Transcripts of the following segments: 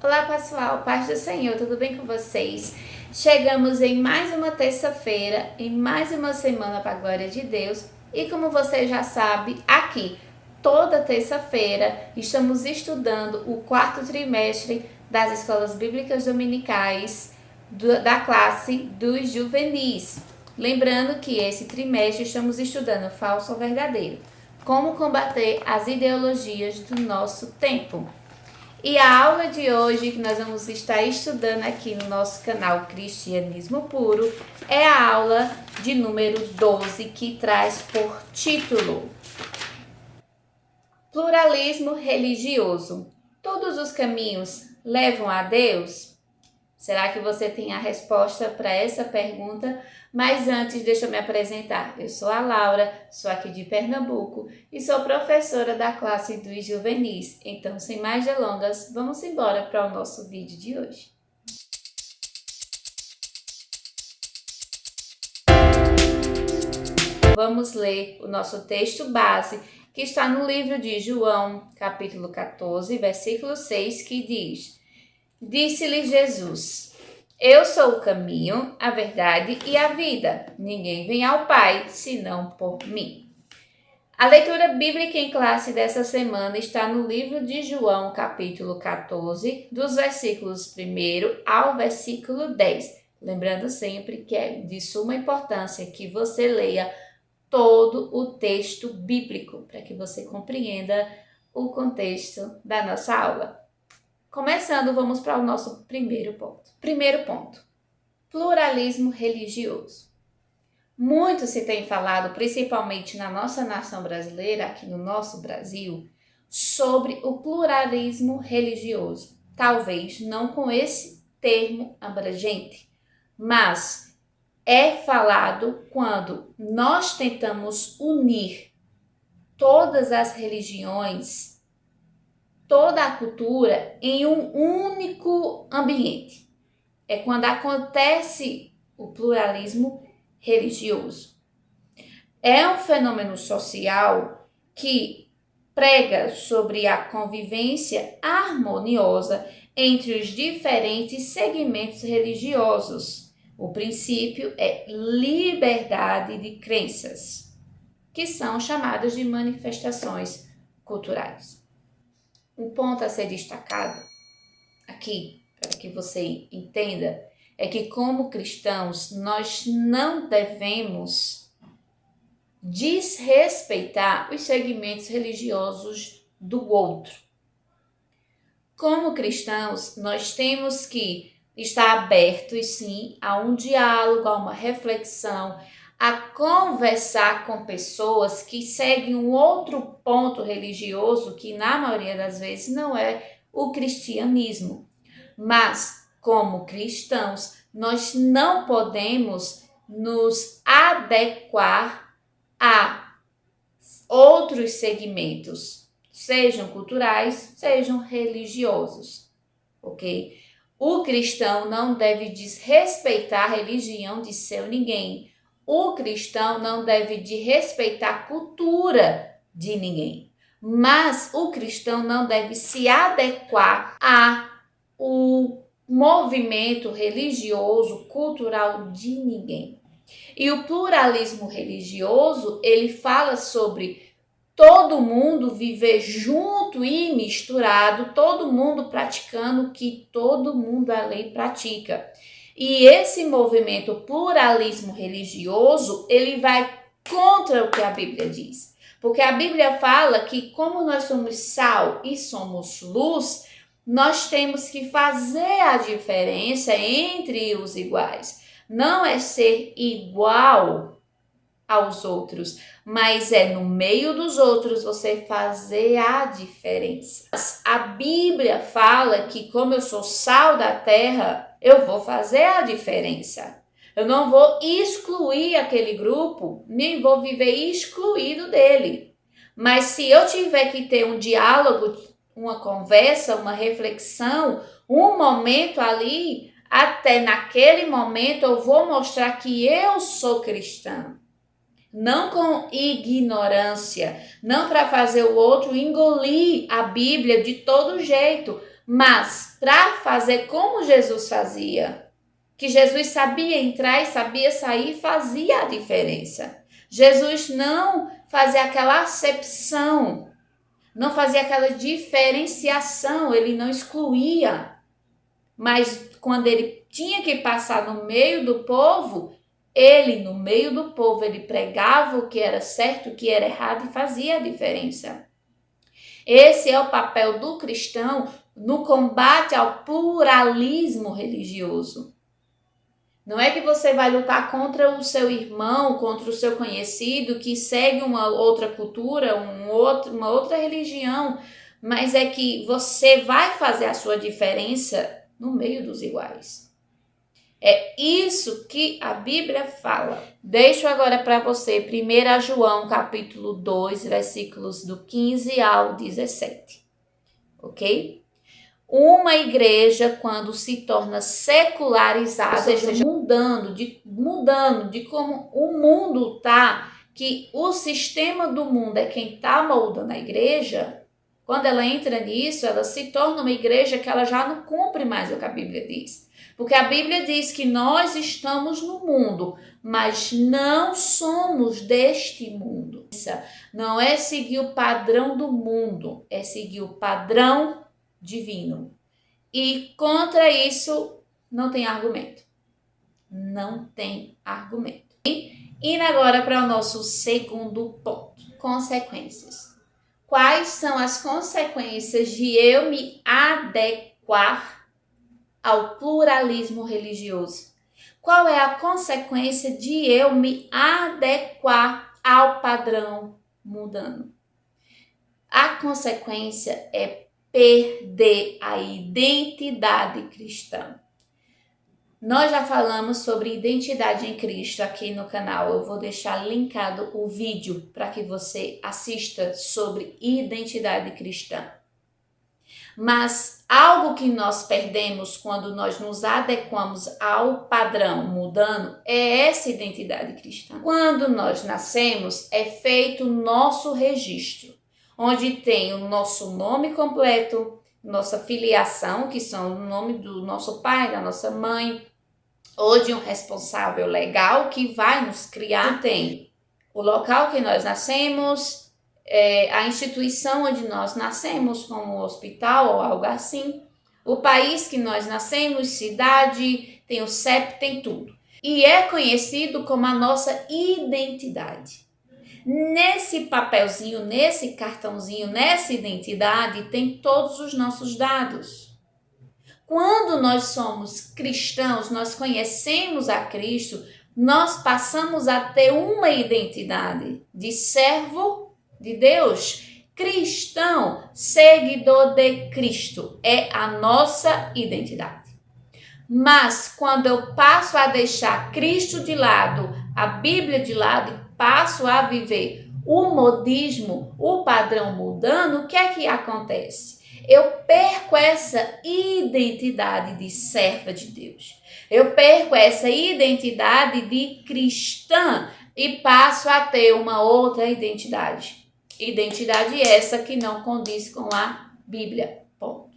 Olá pessoal, paz do Senhor, tudo bem com vocês? Chegamos em mais uma terça-feira, em mais uma semana para a glória de Deus e como você já sabe, aqui toda terça-feira estamos estudando o quarto trimestre das escolas bíblicas dominicais da classe dos juvenis. Lembrando que esse trimestre estamos estudando falso ou verdadeiro, como combater as ideologias do nosso tempo. E a aula de hoje que nós vamos estar estudando aqui no nosso canal Cristianismo Puro é a aula de número 12, que traz por título Pluralismo religioso. Todos os caminhos levam a Deus? Será que você tem a resposta para essa pergunta? Mas antes, deixa eu me apresentar. Eu sou a Laura, sou aqui de Pernambuco e sou professora da classe dos juvenis. Então, sem mais delongas, vamos embora para o nosso vídeo de hoje. Vamos ler o nosso texto base, que está no livro de João, capítulo 14, versículo 6, que diz: Disse-lhe Jesus: Eu sou o caminho, a verdade e a vida. Ninguém vem ao Pai senão por mim. A leitura bíblica em classe dessa semana está no livro de João, capítulo 14, dos versículos 1 ao versículo 10. Lembrando sempre que é de suma importância que você leia todo o texto bíblico, para que você compreenda o contexto da nossa aula. Começando, vamos para o nosso primeiro ponto. Primeiro ponto: pluralismo religioso. Muito se tem falado, principalmente na nossa nação brasileira, aqui no nosso Brasil, sobre o pluralismo religioso. Talvez não com esse termo abrangente, mas é falado quando nós tentamos unir todas as religiões, toda a cultura em um único ambiente. É quando acontece o pluralismo religioso. É um fenômeno social que prega sobre a convivência harmoniosa entre os diferentes segmentos religiosos. O princípio é liberdade de crenças, que são chamadas de manifestações culturais. Um ponto a ser destacado aqui, para que você entenda, é que como cristãos, nós não devemos desrespeitar os segmentos religiosos do outro. Como cristãos, nós temos que estar abertos, sim, a um diálogo, a uma reflexão, a conversar com pessoas que seguem um outro ponto religioso que, na maioria das vezes, não é o cristianismo. Mas, como cristãos, nós não podemos nos adequar a outros segmentos, sejam culturais, sejam religiosos, ok? O cristão não deve desrespeitar a religião de seu ninguém. O cristão não deve desrespeitar a cultura de ninguém. Mas o cristão não deve se adequar ao movimento religioso, cultural de ninguém. E o pluralismo religioso, ele fala sobre todo mundo viver junto e misturado, todo mundo praticando o que todo mundo a lei pratica. E esse movimento pluralismo religioso, ele vai contra o que a Bíblia diz. Porque a Bíblia fala que como nós somos sal e somos luz, nós temos que fazer a diferença entre os iguais. Não é ser igual aos outros, mas é no meio dos outros você fazer a diferença. A Bíblia fala que como eu sou sal da terra, eu vou fazer a diferença. Eu não vou excluir aquele grupo, nem vou viver excluído dele. Mas se eu tiver que ter um diálogo, uma conversa, uma reflexão, um momento ali, até naquele momento eu vou mostrar que eu sou cristã. Não com ignorância, não para fazer o outro engolir a Bíblia de todo jeito, Mas para fazer como Jesus fazia, que Jesus sabia entrar e sabia sair, fazia a diferença. Jesus não fazia aquela acepção, não fazia aquela diferenciação, ele não excluía. Mas quando ele tinha que passar no meio do povo, no meio do povo, ele pregava o que era certo, o que era errado e fazia a diferença. Esse é o papel do cristão no combate ao pluralismo religioso. Não é que você vai lutar contra o seu irmão, contra o seu conhecido que segue uma outra cultura, uma outra religião, mas é que você vai fazer a sua diferença no meio dos iguais. É isso que a Bíblia fala. Deixo agora para você 1 João capítulo 2, versículos do 15 ao 17. Ok? Uma igreja, quando se torna secularizada, ou seja, mudando de como o mundo está, que o sistema do mundo é quem está moldando a igreja, quando ela entra nisso, ela se torna uma igreja que ela já não cumpre mais o que a Bíblia diz. Porque a Bíblia diz que nós estamos no mundo, mas não somos deste mundo. Não é seguir o padrão do mundo, é seguir o padrão divino. E contra isso não tem argumento. Não tem argumento. Indo agora para o nosso segundo ponto. Consequências. Quais são as consequências de eu me adequar ao pluralismo religioso? Qual é a consequência de eu me adequar ao padrão mundano? A consequência é perder a identidade cristã. Nós já falamos sobre identidade em Cristo aqui no canal. Eu vou deixar linkado o vídeo para que você assista sobre identidade cristã. Mas algo que nós perdemos quando nós nos adequamos ao padrão mundano é essa identidade cristã. Quando nós nascemos, é feito o nosso registro, onde tem o nosso nome completo, nossa filiação, que são o nome do nosso pai, da nossa mãe, ou de um responsável legal que vai nos criar. Tem o local que nós nascemos, a instituição onde nós nascemos, como um hospital ou algo assim, o país que nós nascemos, cidade, tem o CEP, tem tudo. E é conhecido como a nossa identidade. Nesse papelzinho, nesse cartãozinho, nessa identidade, tem todos os nossos dados. Quando nós somos cristãos, nós conhecemos a Cristo, nós passamos a ter uma identidade de servo de Deus. Cristão, seguidor de Cristo, é a nossa identidade. Mas quando eu passo a deixar Cristo de lado, a Bíblia de lado, e passo a viver o modismo, o padrão mundano, o que é que acontece? Eu perco essa identidade de serva de Deus. Eu perco essa identidade de cristã e passo a ter uma outra identidade. Identidade essa que não condiz com a Bíblia. Ponto.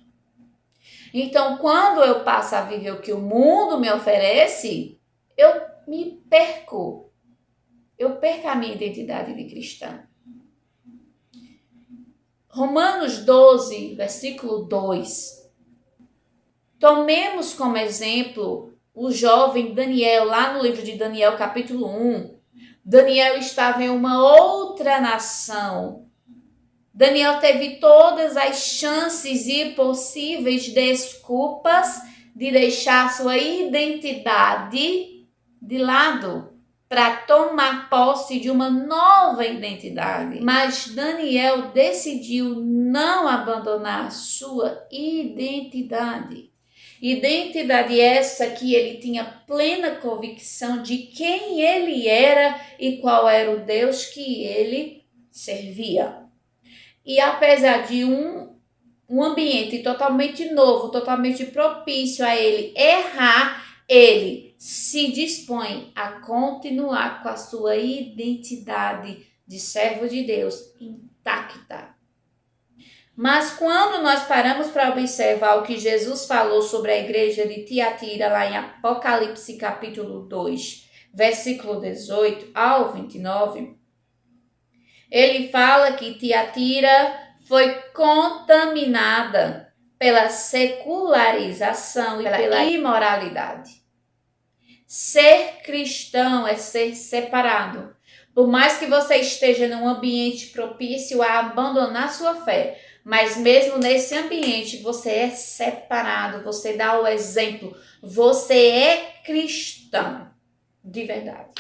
Então, quando eu passo a viver o que o mundo me oferece, eu me perco. Eu perco a minha identidade de cristã. Romanos 12, versículo 2. Tomemos como exemplo o jovem Daniel, lá no livro de Daniel, capítulo 1. Daniel estava em uma outra nação. Daniel teve todas as chances e possíveis desculpas de deixar sua identidade de lado para tomar posse de uma nova identidade. Mas Daniel decidiu não abandonar sua identidade. Identidade essa que ele tinha plena convicção de quem ele era e qual era o Deus que ele servia. E apesar de um ambiente totalmente novo, totalmente propício a ele errar, ele se dispõe a continuar com a sua identidade de servo de Deus intacta. Mas quando nós paramos para observar o que Jesus falou sobre a igreja de Tiatira, lá em Apocalipse capítulo 2, versículo 18 ao 29, ele fala que Tiatira foi contaminada pela secularização e pela imoralidade. Ser cristão é ser separado. Por mais que você esteja num ambiente propício a abandonar sua fé, mas mesmo nesse ambiente você é separado, você dá o exemplo, você é cristão de verdade.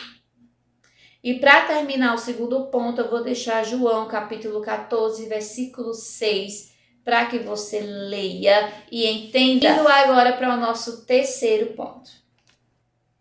E para terminar o segundo ponto, eu vou deixar João capítulo 14, versículo 6, para que você leia e entenda. Indo agora para o nosso terceiro ponto.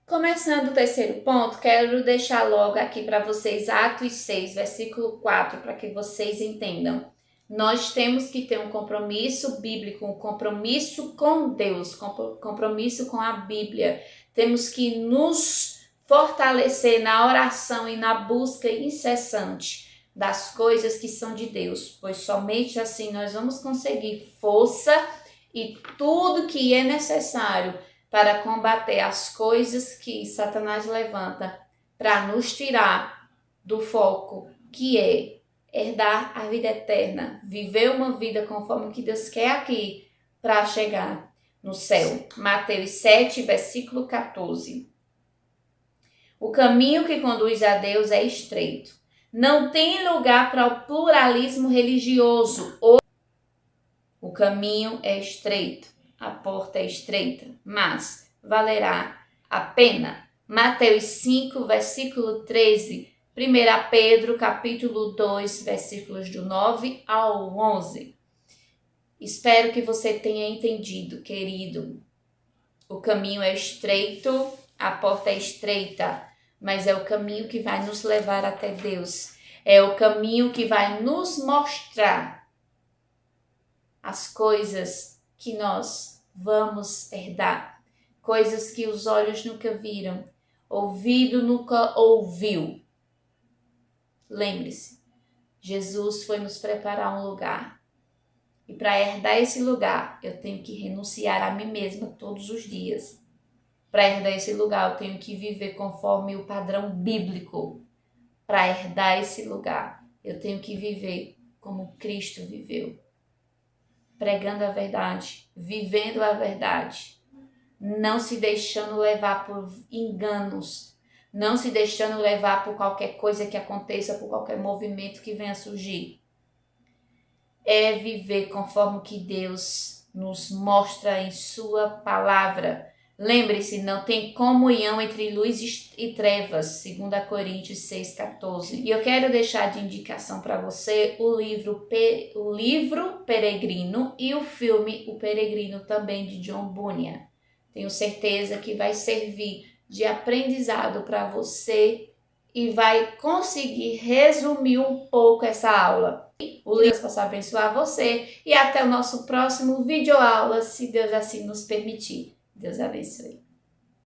Começando o terceiro ponto, quero deixar logo aqui para vocês Atos 6, versículo 4, para que vocês entendam. Nós temos que ter um compromisso bíblico, um compromisso com Deus, compromisso com a Bíblia. Temos que nos fortalecer na oração e na busca incessante das coisas que são de Deus, pois somente assim nós vamos conseguir força e tudo que é necessário para combater as coisas que Satanás levanta para nos tirar do foco que é herdar a vida eterna, viver uma vida conforme o que Deus quer aqui para chegar no céu. Mateus 7, versículo 14. O caminho que conduz a Deus é estreito. Não tem lugar para o pluralismo religioso. O caminho é estreito, a porta é estreita, mas valerá a pena. Mateus 5, versículo 13. 1 Pedro, capítulo 2, versículos do 9 ao 11. Espero que você tenha entendido, querido. O caminho é estreito, a porta é estreita, mas é o caminho que vai nos levar até Deus. É o caminho que vai nos mostrar as coisas que nós vamos herdar. Coisas que os olhos nunca viram, ouvido nunca ouviu. Lembre-se, Jesus foi nos preparar um lugar. E para herdar esse lugar, eu tenho que renunciar a mim mesma todos os dias. Para herdar esse lugar, eu tenho que viver conforme o padrão bíblico. Para herdar esse lugar, eu tenho que viver como Cristo viveu. Pregando a verdade, vivendo a verdade. Não se deixando levar por enganos. Não se deixando levar por qualquer coisa que aconteça, por qualquer movimento que venha surgir. É viver conforme o que Deus nos mostra em sua palavra. Lembre-se, não tem comunhão entre luz e trevas, 2 Coríntios 6,14. E eu quero deixar de indicação para você o livro Peregrino e o filme O Peregrino, também de John Bunyan. Tenho certeza que vai servir de aprendizado para você e vai conseguir resumir um pouco essa aula. O Deus possa abençoar você e até o nosso próximo videoaula, se Deus assim nos permitir. Deus abençoe.